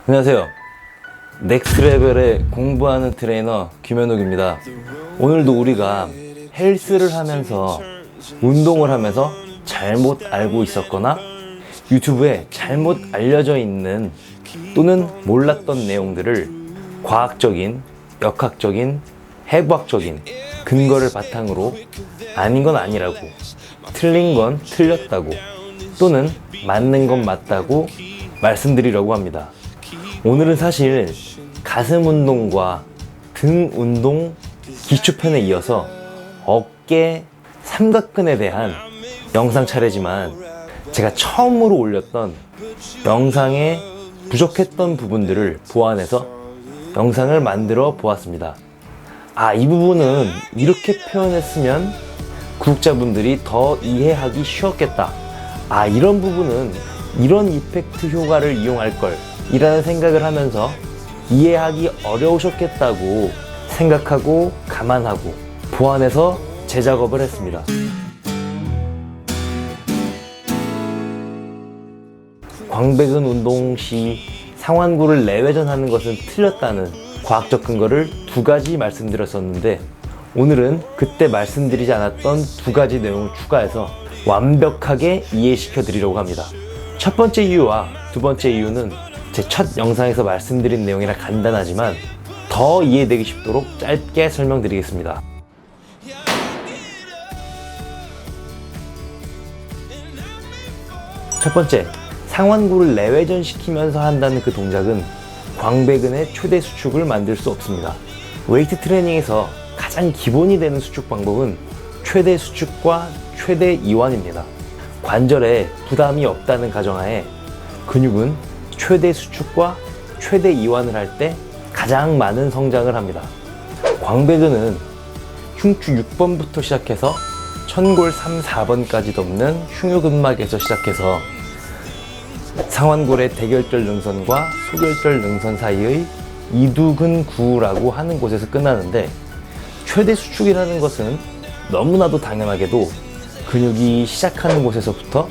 안녕하세요. 넥스트레벨의 공부하는 트레이너 김현욱입니다. 오늘도 우리가 헬스를 하면서 운동을 하면서 잘못 알고 있었거나 유튜브에 잘못 알려져 있는 또는 몰랐던 내용들을 과학적인, 역학적인, 해부학적인 근거를 바탕으로 아닌 건 아니라고, 틀린 건 틀렸다고, 또는 맞는 건 맞다고 말씀드리려고 합니다. 오늘은 사실 가슴 운동과 등 운동 기초편에 이어서 어깨 삼각근에 대한 영상 차례지만 제가 처음으로 올렸던 영상에 부족했던 부분들을 보완해서 영상을 만들어 보았습니다. 이 부분은 이렇게 표현했으면 구독자분들이 더 이해하기 쉬웠겠다. 이런 부분은 이런 이펙트 효과를 이용할 걸 이라는 생각을 하면서 이해하기 어려우셨겠다고 생각하고 감안하고 보완해서 재작업을 했습니다. 광배근 운동 시 상완구를 내외전하는 것은 틀렸다는 과학적 근거를 두 가지 말씀드렸었는데, 오늘은 그때 말씀드리지 않았던 두 가지 내용을 추가해서 완벽하게 이해시켜 드리려고 합니다. 첫 번째 이유와 두 번째 이유는 제 첫 영상에서 말씀드린 내용이라 간단하지만 더 이해되기 쉽도록 짧게 설명드리겠습니다. 첫 번째, 상완구를 내외전시키면서 한다는 그 동작은 광배근의 최대 수축을 만들 수 없습니다. 웨이트 트레이닝에서 가장 기본이 되는 수축 방법은 최대 수축과 최대 이완입니다. 관절에 부담이 없다는 가정하에 근육은 최대 수축과 최대 이완을 할 때 가장 많은 성장을 합니다. 광배근은 흉추 6번부터 시작해서 천골 3, 4번까지 덮는 흉요근막에서 시작해서 상완골의 대결절 능선과 소결절 능선 사이의 이두근구라고 하는 곳에서 끝나는데, 최대 수축이라는 것은 너무나도 당연하게도 근육이 시작하는 곳에서부터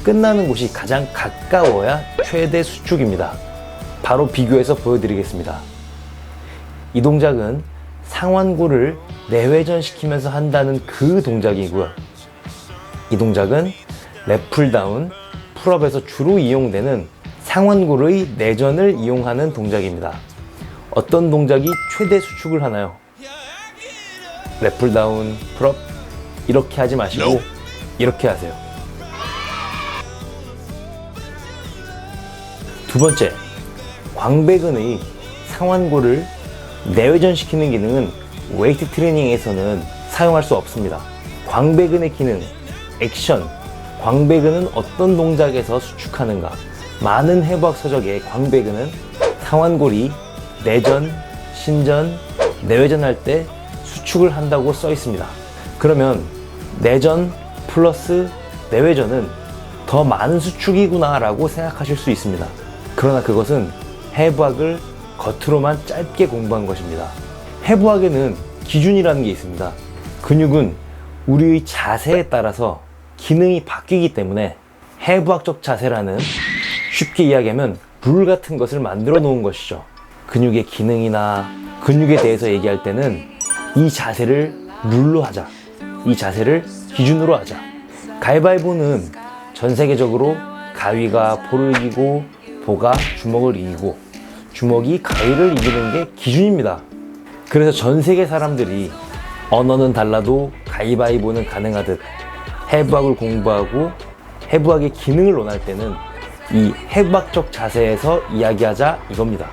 끝나는 곳이 가장 가까워야 최대 수축입니다. 바로 비교해서 보여드리겠습니다. 이 동작은 상완골을 내외전시키면서 한다는 그 동작이고요. 이 동작은 랩풀다운, 풀업에서 주로 이용되는 상완골의 내전을 이용하는 동작입니다. 어떤 동작이 최대 수축을 하나요? 랩풀다운, 풀업 이렇게 하지 마시고 이렇게 하세요. 두 번째, 광배근의 상완골을 내외전시키는 기능은 웨이트 트레이닝에서는 사용할 수 없습니다. 광배근의 기능, 액션, 광배근은 어떤 동작에서 수축하는가? 많은 해부학 서적에 광배근은 상완골이 내전, 신전, 내외전할 때 수축을 한다고 써 있습니다. 그러면 내전 플러스 내외전은 더 많은 수축이구나 라고 생각하실 수 있습니다. 그러나 그것은 해부학을 겉으로만 짧게 공부한 것입니다. 해부학에는 기준이라는 게 있습니다. 근육은 우리의 자세에 따라서 기능이 바뀌기 때문에 해부학적 자세라는, 쉽게 이야기하면 룰 같은 것을 만들어 놓은 것이죠. 근육의 기능이나 근육에 대해서 얘기할 때는 이 자세를 룰로 하자, 이 자세를 기준으로 하자. 가위바위보는 전 세계적으로 가위가 포를 이기고 보가 주먹을 이기고 주먹이 가위를 이기는 게 기준입니다. 그래서 전 세계 사람들이 언어는 달라도 가위바위보는 가능하듯 해부학을 공부하고 해부학의 기능을 논할 때는 이 해부학적 자세에서 이야기하자 이겁니다.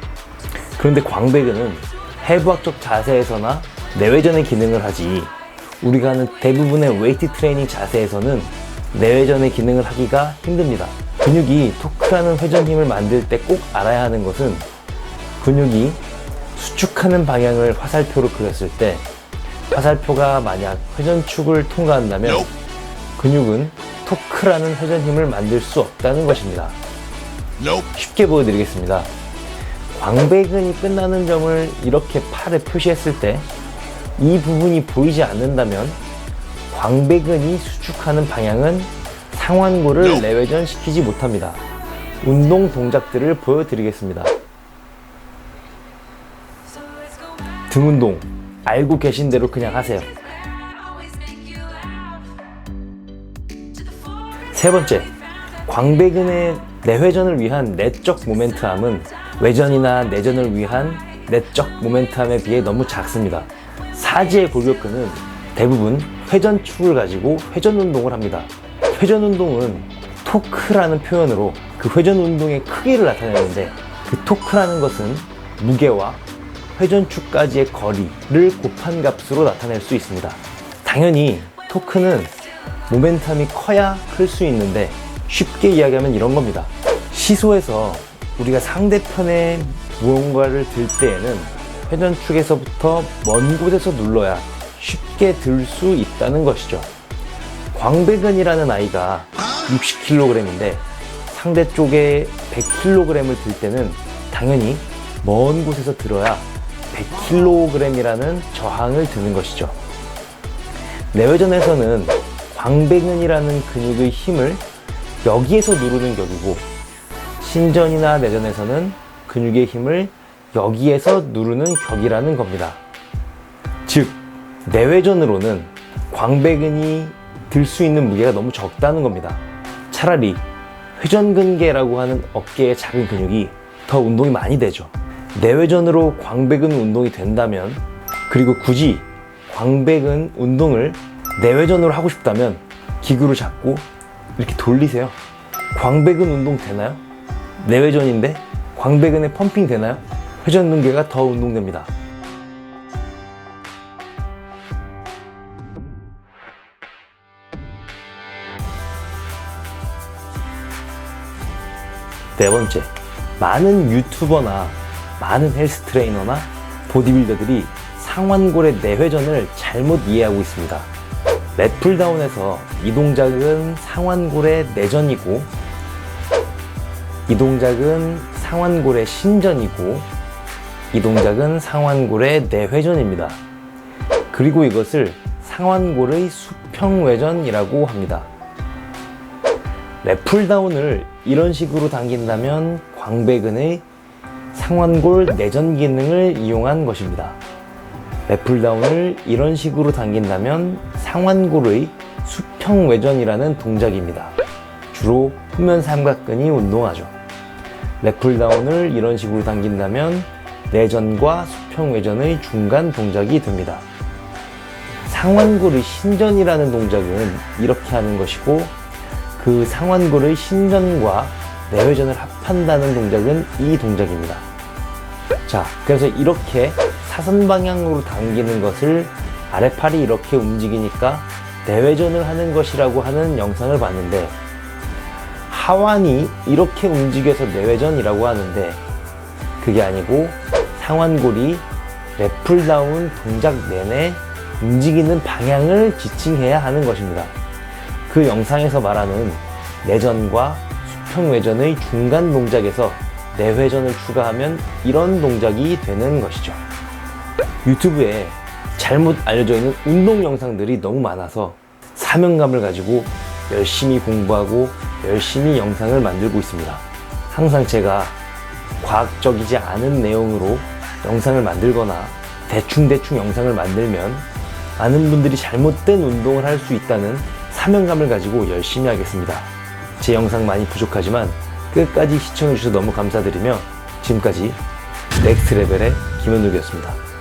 그런데 광배근은 해부학적 자세에서나 내외전의 기능을 하지, 우리가 하는 대부분의 웨이트 트레이닝 자세에서는 내외전의 기능을 하기가 힘듭니다. 근육이 토크라는 회전 힘을 만들 때 꼭 알아야 하는 것은, 근육이 수축하는 방향을 화살표로 그렸을 때 화살표가 만약 회전축을 통과한다면 근육은 토크라는 회전 힘을 만들 수 없다는 것입니다. 쉽게 보여드리겠습니다. 광배근이 끝나는 점을 이렇게 팔에 표시했을 때 이 부분이 보이지 않는다면 광배근이 수축하는 방향은 상완골을 내외전시키지 못합니다. 운동 동작들을 보여드리겠습니다. 등 운동 알고 계신 대로 그냥 하세요. 세 번째, 광배근의 내회전을 위한 내적 모멘트함은 외전이나 내전을 위한 내적 모멘트함에 비해 너무 작습니다. 사지의 골격근은 대부분 회전축을 가지고 회전 운동을 합니다. 회전 운동은 토크라는 표현으로 그 회전 운동의 크기를 나타내는데, 그 토크라는 것은 무게와 회전축까지의 거리를 곱한 값으로 나타낼 수 있습니다. 당연히 토크는 모멘텀이 커야 클 수 있는데, 쉽게 이야기하면 이런 겁니다. 시소에서 우리가 상대편의 무언가를 들 때에는 회전축에서부터 먼 곳에서 눌러야 쉽게 들 수 있다는 것이죠. 광배근이라는 아이가 60kg인데 상대 쪽에 100kg을 들 때는 당연히 먼 곳에서 들어야 100kg이라는 저항을 드는 것이죠. 내외전에서는 광배근이라는 근육의 힘을 여기에서 누르는 격이고, 신전이나 내전에서는 근육의 힘을 여기에서 누르는 격이라는 겁니다. 즉, 내외전으로는 광배근이 들 수 있는 무게가 너무 적다는 겁니다. 차라리 회전근개라고 하는 어깨의 작은 근육이 더 운동이 많이 되죠. 내외전으로 광배근 운동이 된다면, 그리고 굳이 광배근 운동을 내외전으로 하고 싶다면 기구를 잡고 이렇게 돌리세요. 광배근 운동 되나요? 내외전인데 광배근에 펌핑 되나요? 회전근개가 더 운동됩니다. 네 번째, 많은 유튜버나 많은 헬스 트레이너나 보디빌더들이 상완골의 내회전을 잘못 이해하고 있습니다. 렛풀다운에서 이 동작은 상완골의 내전이고, 이 동작은 상완골의 신전이고, 이 동작은 상완골의 내회전입니다. 그리고 이것을 상완골의 수평회전이라고 합니다. 렛풀다운을 이런 식으로 당긴다면 광배근의 상완골 내전 기능을 이용한 것입니다. 렛풀다운을 이런 식으로 당긴다면 상완골의 수평외전이라는 동작입니다. 주로 후면 삼각근이 운동하죠. 렛풀다운을 이런 식으로 당긴다면 내전과 수평외전의 중간 동작이 됩니다. 상완골의 신전이라는 동작은 이렇게 하는 것이고, 그 상완골의 신전과 내회전을 합한다는 동작은 이 동작입니다. 자, 그래서 이렇게 사선 방향으로 당기는 것을 아랫팔이 이렇게 움직이니까 내회전을 하는 것이라고 하는 영상을 봤는데, 하완이 이렇게 움직여서 내회전이라고 하는데, 그게 아니고 상완골이 렛풀다운 동작 내내 움직이는 방향을 지칭해야 하는 것입니다. 그 영상에서 말하는 내전과 수평외전의 중간 동작에서 내회전을 추가하면 이런 동작이 되는 것이죠. 유튜브에 잘못 알려져 있는 운동 영상들이 너무 많아서 사명감을 가지고 열심히 공부하고 열심히 영상을 만들고 있습니다. 항상 제가 과학적이지 않은 내용으로 영상을 만들거나 대충 영상을 만들면 많은 분들이 잘못된 운동을 할 수 있다는 사명감을 가지고 열심히 하겠습니다. 제 영상 많이 부족하지만 끝까지 시청해주셔서 너무 감사드리며, 지금까지 넥스트 레벨의 김현욱이었습니다.